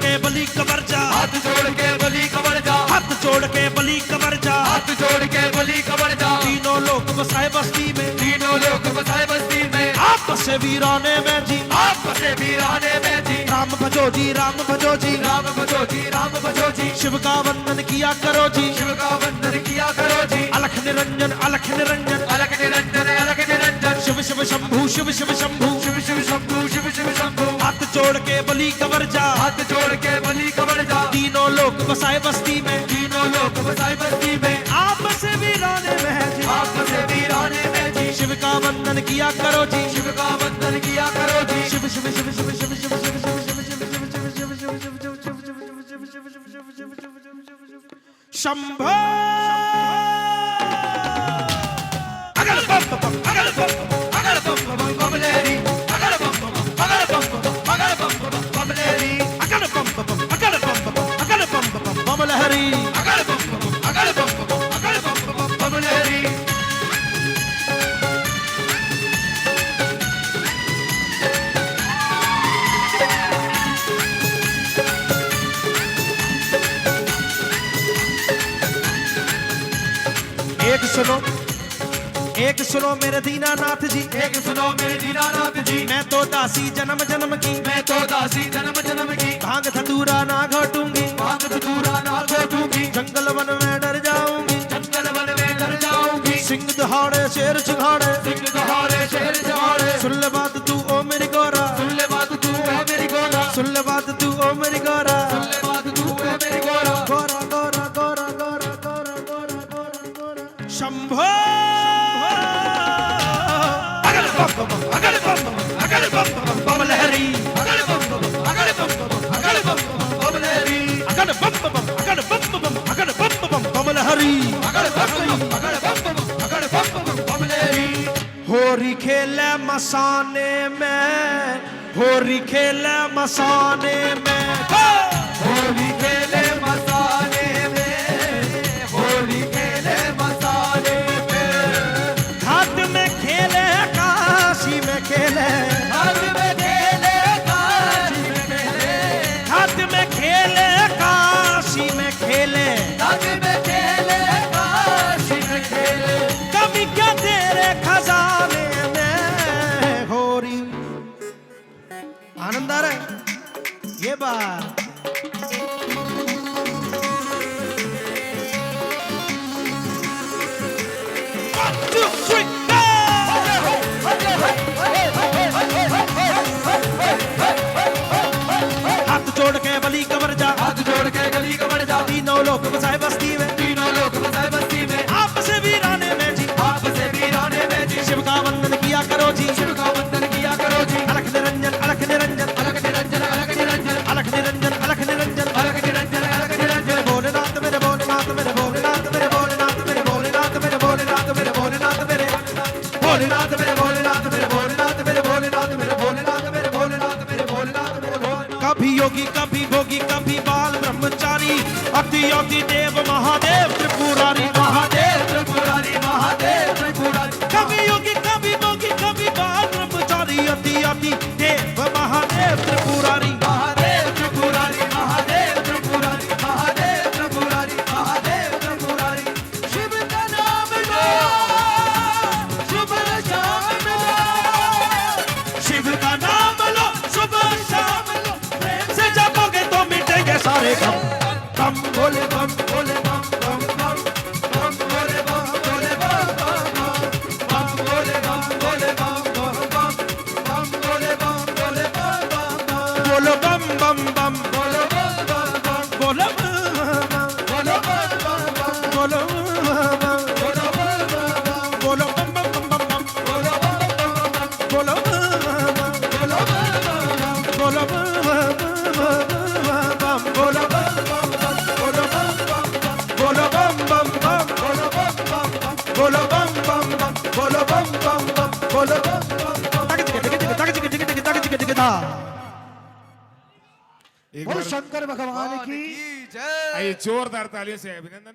के बलि कबर जा, हाथ जोड़ के बलि कबर जा, हाथ जोड़ के बलि कबर जा, हाथ जोड़ के बलि कबर जा। तीनों लोग बसाए बस्ती में, तीनों लोग बसाए बस्ती में, आपस से वीराने में जी, आपस से वीराने में जी। राम भजो जी, राम भजो जी, राम भजो जी, राम भजो जी। शिव का वंदन किया करो जी, शिव का वंदन किया करो जी। अलख निरंजन, अलख निरंजन, अलख निरंजन, अलख निरंजन। शिव शिव शंभू, शिव शिव शंभू, शिव शिव शंभू, शिव शिव शंभू। हाथ जोड़ के बलि कबर जा, हाथ जोड़ के बलि कबर जा। तीनों लोग बसाए बस्ती में, तीनों लोग बसाए बस्ती में, आपस से वीराने में जी, आपस से वीराने में जी। शिव का वंदन किया करो जी, शिव का वंदन किया करो जी। शिव शिव शिव शिव शिव शिव शिव शंभो। अगल बम बम, अगल बम बम, अगल बम बम बमलेरी, अगल बम बम, अगल बम बम, अगल बम बम बमलेरी, अगल बम बम, अगल बम बम, अगल बम बम बम लहरी, अगल बम बम, अगल बम बम, अगल बम बम बमलेरी। एक सुनो मेरे दीनानाथ जी, एक सुनो मेरे दीनानाथ जी। मैं तो दासी जन्म जन्म की, मैं तो दासी जन्म जन्म की, भांग धतूरा ना घोटूंगी, भांग धतूरा ना घोटूंगी। जंगल वन में डर जाऊंगी, जंगल वन में डर जाऊंगी। सिंह दहाड़े शेर चिघाड़े, सिंह दहाड़े शेर चिघाड़े। सुन ले बात तू ओ मेरी गोरा, सुन ले बात तू ओ मेरी गोरा, सुन ले बात तू ओ मेरी गोरा, सुन ले बात तू ओ मेरी गोरा। गोरा गोरा गोरा गोरा गोरा गोरा गोरा गोरा शंभो। अगल बम बम, अगल बम बम, अगल बम बम बमलेरी, अगल बम बम, अगल बम बम, अगल बम बम बमलेरी, अगल बम बम, अगल बम बम, अगल बम बम बम लहरी, अगल बम बम, अगल बम बम, अगल बम बम बमलेरी। होरी खेले मसाने में, होरी खेले मसाने में, होली खेले मसाले में, होली खेले मसाले में। घाट में खेले काशी में खेले, हाथ में खेले काशी में खेले, घाट में खेले काशी में खेले, हाथ में खेले काशी में खेले। कभी क्या तेरे खजाने में होरी। आनंद आ रहा है ये बात। हाथ जोड़ के बलि कबर जा, हाथ जोड़ के गली कबर जा। तीनों लोग बसाए बस्ती में, तीनों लोग बसाए बस्ती में, आपस से वीराने में जी, आपस से वीराने में जी। शिव का वंदन किया करो जी, शिव का वंदन किया करो जी। अलख निरंजन, अलख निरंजन, अलख निरंजन, अलख निरंजन, अलख निरंजन, अलख निरंजन, अलख निरंजन, अलख निरंजन। भोलेनाथ मेरे भोलेनाथ मेरे भोलेनाथ मेरे भोलेनाथ मेरे भोलेनाथ मेरे भोलेनाथ मेरे भोलेनाथ मेरे भोलेनाथ मेरे भोलेनाथ मेरे भोलेनाथ मेरे भोलेनाथ मेरे भोलेनाथ मेरे भोलेनाथ मेरे भोलेनाथ मेरे भोलेनाथ। कभी योगी कभी भोगी कभी बाल ब्रह्मचारी, अति अति देव महादेव त्रिपुरारी, महादेव त्रिपुरारी, महादेव त्रिपुरारी। कभी योगी कभी भोगी कभी बाल ब्रह्मचारी, अति अति देव महादेव त्रिपुरारी, महादेव त्रिपुरारी, महादेव त्रिपुरारी, महादेव त्रिपुरारी, महादेव त्रिपुरारी। शिव का नाम लो, सुबह शाम लो, शिव का नाम लो सुबह शाम लो, प्रेम से जपोगे तो मिटेंगे सारे गम। बम बोले बम, बोले बम बम बम, बम बोले बम, बोले बम बम बम, बम बोले बम, बोले बम बम बम, बम बोले बम, बोले बम बम बम। बोलो बम बम बम, बोलो बम बम बम, बोलो बम बम, बोलो बम बम बम, बोलो बम बम, बोलो बम बम बम, बोलो बम बम बम बम बम, बोलो बम बम बम, बोलो बम बम बम, बोलो बम बम बम, बोलो बम बम बम, बोलो बम बोलो बम बम बम, बोलो बम बम बम, बोलो बम बम बम, बोलो बम बम बम, बोलो बम बम बम। तक तक तक तक तक तक तक तक था। एक बोल बार शंकर भगवान की जय। आइए जोरदार तालियों से अभिनंदन।